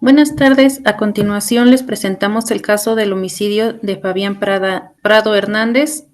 Buenas tardes. A continuación les presentamos el caso del homicidio de Fabián Prado Hernández.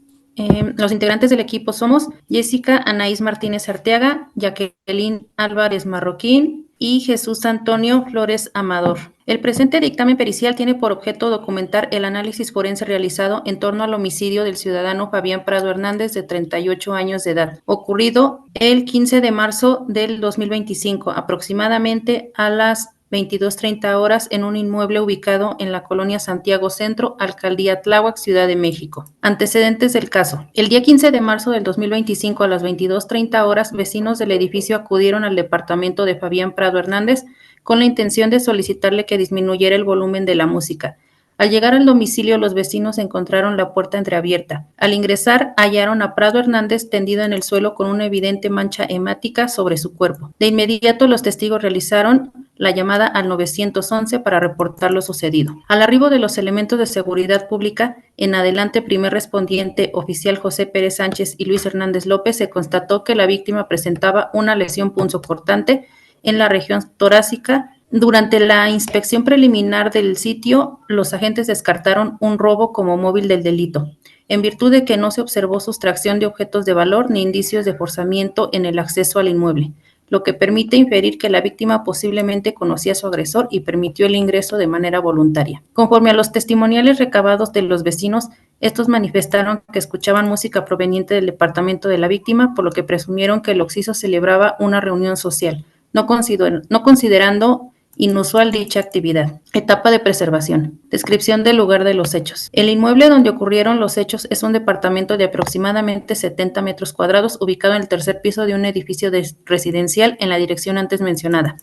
Los integrantes del equipo somos Jessica Anaís Martínez Arteaga, Jacqueline Álvarez Marroquín y Jesús Antonio Flores Amador. El presente dictamen pericial tiene por objeto documentar el análisis forense realizado en torno al homicidio del ciudadano Fabián Prado Hernández, de 38 años de edad, ocurrido el 15 de marzo del 2025, aproximadamente a las 22:30 horas, en un inmueble ubicado en la colonia Santiago Centro, Alcaldía Tláhuac, Ciudad de México. Antecedentes del caso. El día 15 de marzo del 2025, a las 22:30 horas, vecinos del edificio acudieron al departamento de Fabián Prado Hernández con la intención de solicitarle que disminuyera el volumen de la música. Al llegar al domicilio, los vecinos encontraron la puerta entreabierta. Al ingresar, hallaron a Prado Hernández tendido en el suelo con una evidente mancha hemática sobre su cuerpo. De inmediato, los testigos realizaron la llamada al 911 para reportar lo sucedido. Al arribo de los elementos de seguridad pública, en adelante primer respondiente oficial José Pérez Sánchez y Luis Hernández López, se constató que la víctima presentaba una lesión punzocortante en la región torácica. Durante la inspección preliminar del sitio, los agentes descartaron un robo como móvil del delito, en virtud de que no se observó sustracción de objetos de valor ni indicios de forzamiento en el acceso al inmueble, lo que permite inferir que la víctima posiblemente conocía a su agresor y permitió el ingreso de manera voluntaria. Conforme a los testimoniales recabados de los vecinos, estos manifestaron que escuchaban música proveniente del departamento de la víctima, por lo que presumieron que el occiso celebraba una reunión social, no considerando inusual dicha actividad. Etapa de preservación. Descripción del lugar de los hechos. El inmueble donde ocurrieron los hechos es un departamento de aproximadamente 70 metros cuadrados, ubicado en el tercer piso de un edificio residencial en la dirección antes mencionada.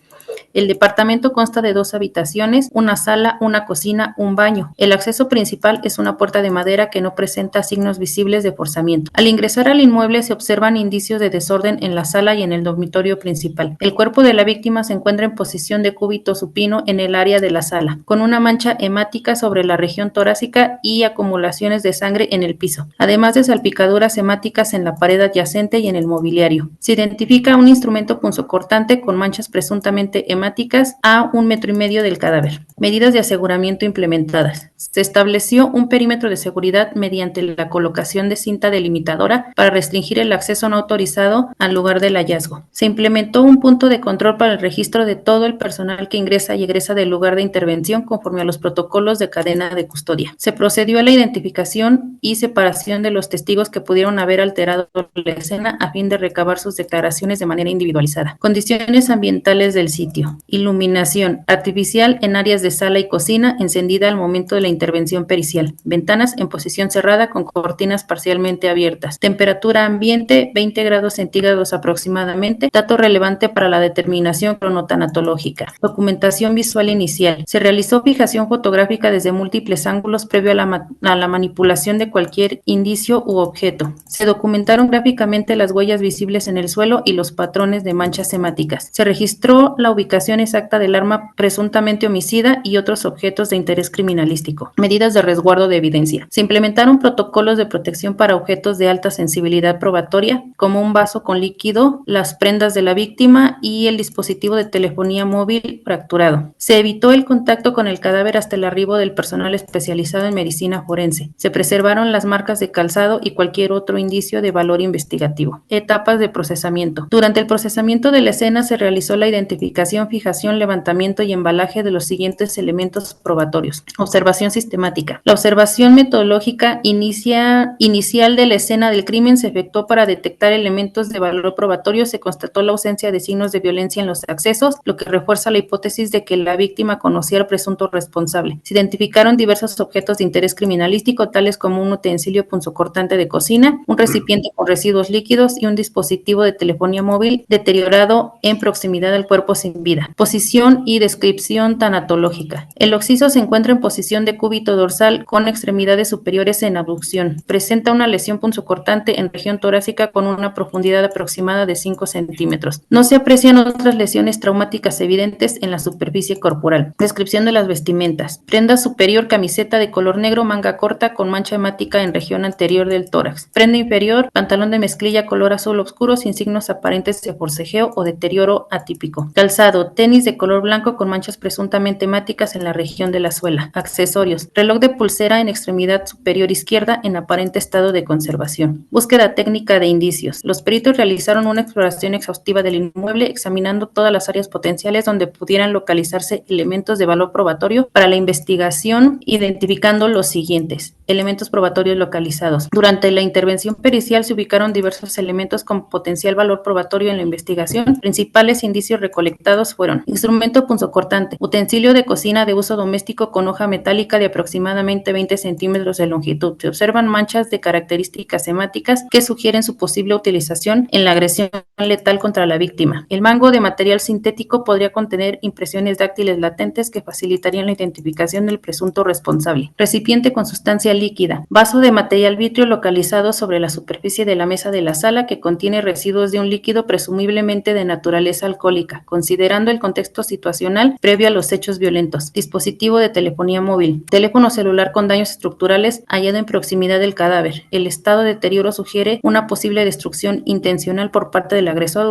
El departamento consta de 2 habitaciones, una sala, una cocina, un baño. El acceso principal es una puerta de madera que no presenta signos visibles de forzamiento. Al ingresar al inmueble se observan indicios de desorden en la sala y en el dormitorio principal. El cuerpo de la víctima se encuentra en posición de cúbito supino en el área de la sala, con una mancha hemática sobre la región torácica y acumulaciones de sangre en el piso, además de salpicaduras hemáticas en la pared adyacente y en el mobiliario. Se identifica un instrumento punzocortante con manchas presuntamente hemáticas a 1,5 metros del cadáver. Medidas de aseguramiento implementadas. Se estableció un perímetro de seguridad mediante la colocación de cinta delimitadora para restringir el acceso no autorizado al lugar del hallazgo. Se implementó un punto de control para el registro de todo el personal que ingresa y egresa del lugar de intervención conforme a los protocolos de cadena de custodia. Se procedió a la identificación y separación de los testigos que pudieron haber alterado la escena a fin de recabar sus declaraciones de manera individualizada. Condiciones ambientales del sitio. Iluminación artificial en áreas de sala y cocina, encendida al momento de la intervención pericial. Ventanas en posición cerrada con cortinas parcialmente abiertas. Temperatura ambiente 20 grados centígrados aproximadamente. Dato relevante para la determinación cronotanatológica. Documentación visual inicial. Se realizó fijación fotográfica desde múltiples ángulos previo a la manipulación de cualquier indicio u objeto. Se documentaron gráficamente las huellas visibles en el suelo y los patrones de manchas hemáticas. Se registró la ubicación exacta del arma presuntamente homicida y otros objetos de interés criminalístico. Medidas de resguardo de evidencia. Se implementaron protocolos de protección para objetos de alta sensibilidad probatoria, como un vaso con líquido, las prendas de la víctima y el dispositivo de telefonía móvil fracturado. Se evitó el contacto con el cadáver hasta el arribo del personal especializado en medicina forense. Se preservaron las marcas de calzado y cualquier otro indicio de valor investigativo. Etapas de procesamiento. Durante el procesamiento de la escena se realizó la identificación, fijación, levantamiento y embalaje de los siguientes elementos probatorios. Observación sistemática. La observación metodológica inicial de la escena del crimen se efectuó para detectar elementos de valor probatorio. Se constató la ausencia de signos de violencia en los accesos, lo que refuerza la hipótesis de que la víctima conocía al presunto responsable. Se identificaron diversos objetos de interés criminalístico, tales como un utensilio punzocortante de cocina, un recipiente con residuos líquidos y un dispositivo de telefonía móvil deteriorado en proximidad al cuerpo sin vida. Posición y descripción tanatológica. morfológica. El occiso se encuentra en posición de cúbito dorsal con extremidades superiores en abducción. Presenta una lesión punzocortante en región torácica con una profundidad aproximada de 5 centímetros. No se aprecian otras lesiones traumáticas evidentes en la superficie corporal. Descripción de las vestimentas. Prenda superior, camiseta de color negro, manga corta con mancha hemática en región anterior del tórax. Prenda inferior, pantalón de mezclilla color azul oscuro sin signos aparentes de forcejeo o deterioro atípico. Calzado, tenis de color blanco con manchas presuntamente hemáticas en la región de la suela. Accesorios, reloj de pulsera en extremidad superior izquierda en aparente estado de conservación. Búsqueda técnica de indicios. Los peritos realizaron una exploración exhaustiva del inmueble examinando todas las áreas potenciales donde pudieran localizarse elementos de valor probatorio para la investigación, identificando los siguientes. Elementos probatorios localizados. Durante la intervención pericial se ubicaron diversos elementos con potencial valor probatorio en la investigación. Principales indicios recolectados fueron instrumento punzocortante, utensilio de cocina de uso doméstico con hoja metálica de aproximadamente 20 centímetros de longitud. Se observan manchas de características hemáticas que sugieren su posible utilización en la agresión letal contra la víctima. El mango de material sintético podría contener impresiones dáctiles latentes que facilitarían la identificación del presunto responsable. Recipiente con sustancia líquida. Vaso de material vitrio localizado sobre la superficie de la mesa de la sala que contiene residuos de un líquido presumiblemente de naturaleza alcohólica, considerando el contexto situacional previo a los hechos violentos. Dispositivo de telefonía móvil. Teléfono celular con daños estructurales hallado en proximidad del cadáver. El estado de deterioro sugiere una posible destrucción intencional por parte del agresor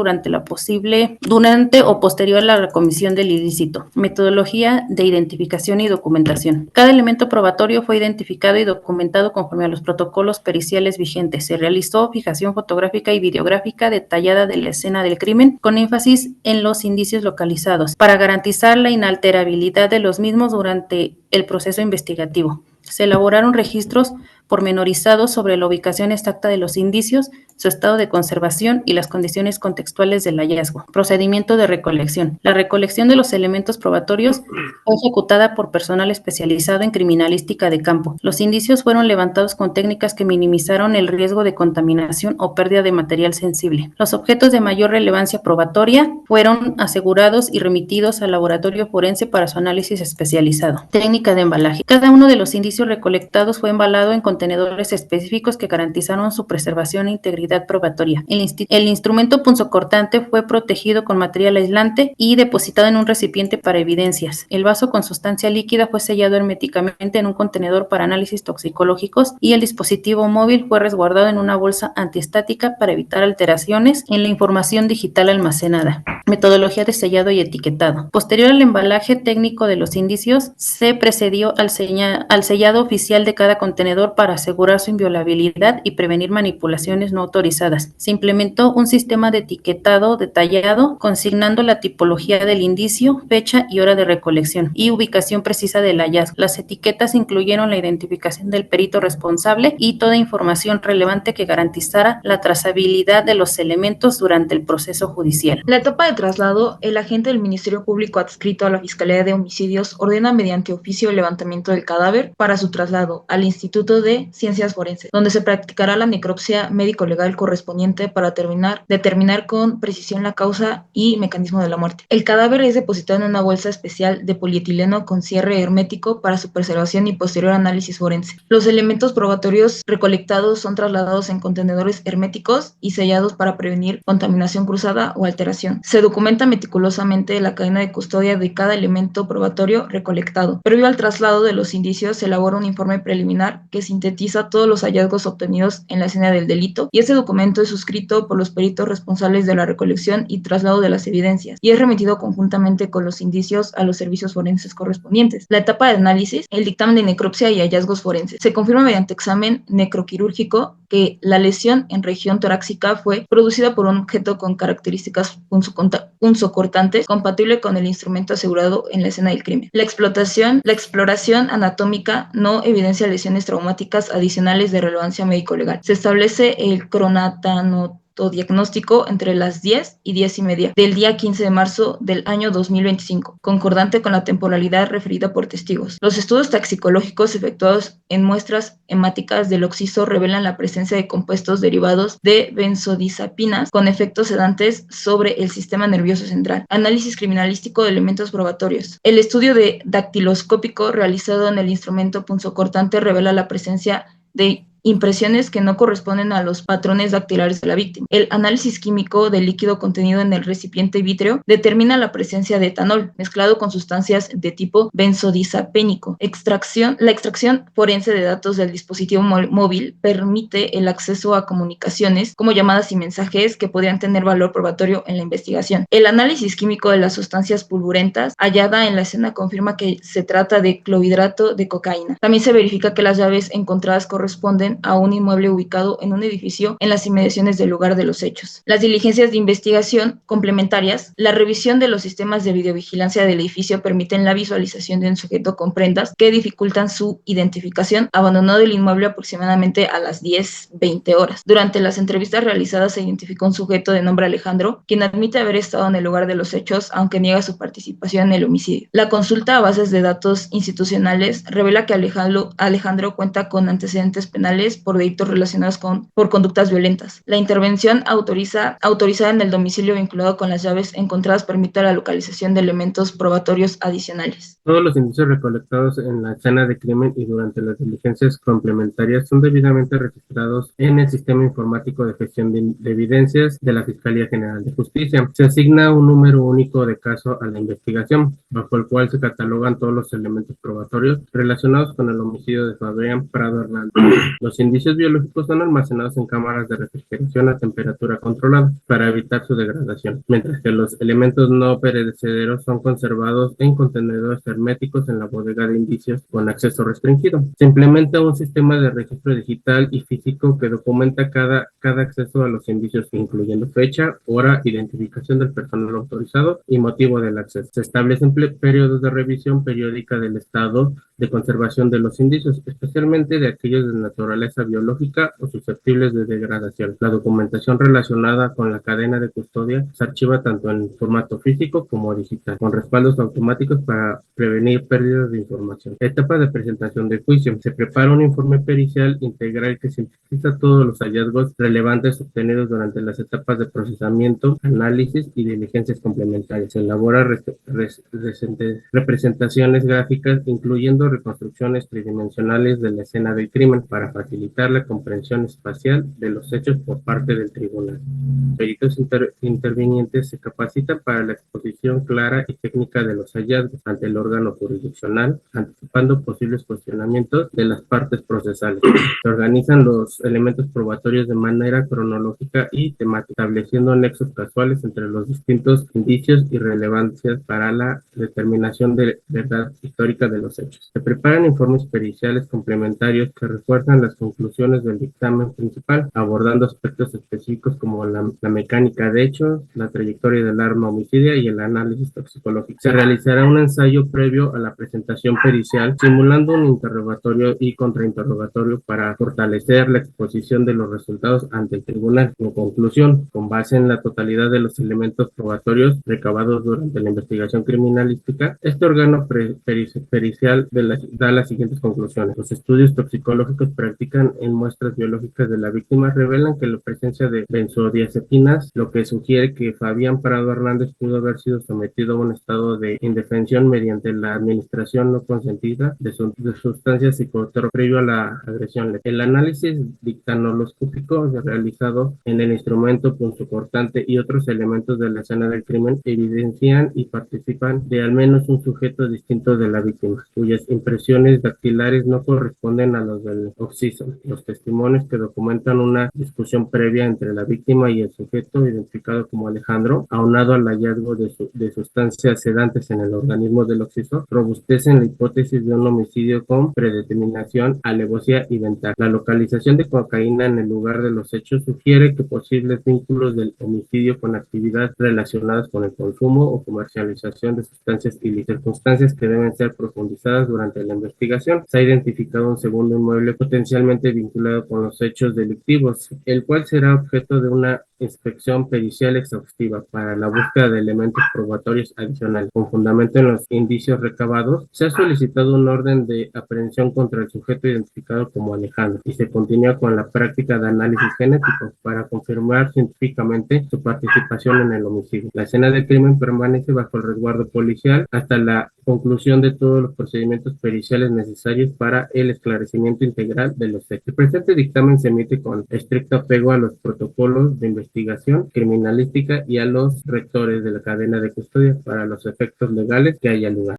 durante o posterior a la comisión del ilícito. Metodología de identificación y documentación. Cada elemento probatorio fue identificado y documentado conforme a los protocolos periciales vigentes. Se realizó fijación fotográfica y videográfica detallada de la escena del crimen, con énfasis en los indicios localizados, para garantizar la inalterabilidad de los mismos durante el proceso investigativo. Se elaboraron registros pormenorizados sobre la ubicación exacta de los indicios, su estado de conservación y las condiciones contextuales del hallazgo. Procedimiento de recolección. La recolección de los elementos probatorios fue ejecutada por personal especializado en criminalística de campo. Los indicios fueron levantados con técnicas que minimizaron el riesgo de contaminación o pérdida de material sensible. Los objetos de mayor relevancia probatoria fueron asegurados y remitidos al laboratorio forense para su análisis especializado. Técnica de embalaje. Cada uno de los indicios recolectados fue embalado en contenedores específicos que garantizaron su preservación e integridad probatoria. El instrumento punzocortante fue protegido con material aislante y depositado en un recipiente para evidencias. El vaso con sustancia líquida fue sellado herméticamente en un contenedor para análisis toxicológicos y el dispositivo móvil fue resguardado en una bolsa antiestática para evitar alteraciones en la información digital almacenada. Metodología de sellado y etiquetado. Posterior al embalaje técnico de los indicios, se precedió al sellado oficial de cada contenedor para asegurar su inviolabilidad y prevenir manipulaciones no autorizadas. Se implementó un sistema de etiquetado detallado, consignando la tipología del indicio, fecha y hora de recolección y ubicación precisa del hallazgo. Las etiquetas incluyeron la identificación del perito responsable y toda información relevante que garantizara la trazabilidad de los elementos durante el proceso judicial. La etapa de traslado, el agente del Ministerio Público adscrito a la Fiscalía de Homicidios ordena mediante oficio el levantamiento del cadáver para su traslado al Instituto de Ciencias Forenses, donde se practicará la necropsia médico-legal correspondiente para determinar con precisión la causa y mecanismo de la muerte. El cadáver es depositado en una bolsa especial de polietileno con cierre hermético para su preservación y posterior análisis forense. Los elementos probatorios recolectados son trasladados en contenedores herméticos y sellados para prevenir contaminación cruzada o alteración. Se documenta meticulosamente la cadena de custodia de cada elemento probatorio recolectado. Previo al traslado de los indicios, se elabora un informe preliminar que sintetiza todos los hallazgos obtenidos en la escena del delito, y este documento es suscrito por los peritos responsables de la recolección y traslado de las evidencias y es remitido conjuntamente con los indicios a los servicios forenses correspondientes. La etapa de análisis, el dictamen de necropsia y hallazgos forenses. Se confirma mediante examen necroquirúrgico que la lesión en región torácica fue producida por un objeto con características punzocortantes compatible con el instrumento asegurado en la escena del crimen. La exploración anatómica no evidencia lesiones traumáticas adicionales de relevancia médico-legal. Se establece el cronatanotómico autodiagnóstico entre las 10 y 10:30 del día 15 de marzo del año 2025, concordante con la temporalidad referida por testigos. Los estudios toxicológicos efectuados en muestras hemáticas del oxiso revelan la presencia de compuestos derivados de benzodiazepinas con efectos sedantes sobre el sistema nervioso central. Análisis criminalístico de elementos probatorios. El estudio de dactiloscópico realizado en el instrumento punzocortante revela la presencia de impresiones que no corresponden a los patrones dactilares de la víctima. El análisis químico del líquido contenido en el recipiente vítreo determina la presencia de etanol mezclado con sustancias de tipo benzodiazepínico. La extracción forense de datos del dispositivo móvil permite el acceso a comunicaciones como llamadas y mensajes que podrían tener valor probatorio en la investigación. El análisis químico de las sustancias pulvurentas hallada en la escena confirma que se trata de clorhidrato de cocaína. También se verifica que las llaves encontradas corresponden a un inmueble ubicado en un edificio en las inmediaciones del lugar de los hechos. Las diligencias de investigación complementarias. La revisión de los sistemas de videovigilancia del edificio permiten la visualización de un sujeto con prendas que dificultan su identificación. Abandonó el inmueble aproximadamente a las 10:20 horas. Durante las entrevistas realizadas se identificó un sujeto de nombre Alejandro, quien admite haber estado en el lugar de los hechos, aunque niega su participación en el homicidio. La consulta a bases de datos institucionales revela que Alejandro cuenta con antecedentes penales por delitos relacionados por conductas violentas. La intervención autorizada en el domicilio vinculado con las llaves encontradas permite la localización de elementos probatorios adicionales. Todos los indicios recolectados en la escena de crimen y durante las diligencias complementarias son debidamente registrados en el Sistema Informático de Gestión de Evidencias de la Fiscalía General de Justicia. Se asigna un número único de caso a la investigación, bajo el cual se catalogan todos los elementos probatorios relacionados con el homicidio de Fabián Prado Hernández. Los indicios biológicos son almacenados en cámaras de refrigeración a temperatura controlada para evitar su degradación, mientras que los elementos no perecederos son conservados en contenedores herméticos en la bodega de indicios con acceso restringido. Se implementa un sistema de registro digital y físico que documenta cada acceso a los indicios, incluyendo fecha, hora, identificación del personal autorizado y motivo del acceso. Se establecen periodos de revisión periódica del estado de conservación de los indicios, especialmente de aquellos de naturaleza biológica o susceptibles de degradación. La documentación relacionada con la cadena de custodia se archiva tanto en formato físico como digital, con respaldos automáticos para prevenir pérdidas de información. Etapa de presentación de juicio. Se prepara un informe pericial integral que sintetiza todos los hallazgos relevantes obtenidos durante las etapas de procesamiento, análisis y diligencias complementarias. Se elabora representaciones gráficas, incluyendo reconstrucciones tridimensionales de la escena del crimen para facilitar la comprensión espacial de los hechos por parte del tribunal. Peritos intervinientes se capacitan para la exposición clara y técnica de los hallazgos ante el órgano jurisdiccional, anticipando posibles cuestionamientos de las partes procesales. Se organizan los elementos probatorios de manera cronológica y temática, estableciendo nexos casuales entre los distintos indicios y relevancias para la determinación de verdad histórica de los hechos. Se preparan informes periciales complementarios que refuerzan las conclusiones del dictamen principal, abordando aspectos específicos como la mecánica de hechos, la trayectoria del arma homicidia y el análisis toxicológico. Se realizará un ensayo previo a la presentación pericial, simulando un interrogatorio y contrainterrogatorio para fortalecer la exposición de los resultados ante el tribunal. En conclusión, con base en la totalidad de los elementos probatorios recabados durante la investigación criminalística, este órgano pericial da las siguientes conclusiones. Los estudios toxicológicos practican en muestras biológicas de la víctima revelan que la presencia de benzodiazepinas, lo que sugiere que Fabián Prado Hernández pudo haber sido sometido a un estado de indefensión mediante la administración no consentida de sustancias psicotrópicas previo a la agresión. El análisis dictanoloscópico realizado en el instrumento punzocortante y otros elementos de la escena del crimen evidencian y participan de al menos un sujeto distinto de la víctima, cuyas impresiones dactilares no corresponden a los del occiso. Los testimonios que documentan una discusión previa entre la víctima y el sujeto identificado como Alejandro, aunado al hallazgo de sustancias sedantes en el organismo del occiso, robustecen la hipótesis de un homicidio con predeterminación, alevosía y ventaja. La localización de cocaína en el lugar de los hechos sugiere que posibles vínculos del homicidio con actividades relacionadas con el consumo o comercialización de sustancias ilícitas, circunstancias que deben ser profundizadas durante la investigación. Se ha identificado un segundo inmueble potencialmente vinculado con los hechos delictivos, el cual será objeto de una inspección pericial exhaustiva para la búsqueda de elementos probatorios adicionales. Con fundamento en los indicios recabados, se ha solicitado un orden de aprehensión contra el sujeto identificado como Alejandro y se continúa con la práctica de análisis genético para confirmar científicamente su participación en el homicidio. La escena del crimen permanece bajo el resguardo policial hasta la conclusión de todos los procedimientos periciales necesarios para el esclarecimiento integral de los hechos. El presente dictamen se emite con estricto apego a los protocolos de investigación criminalística y a los rectores de la cadena de custodia para los efectos legales que haya lugar.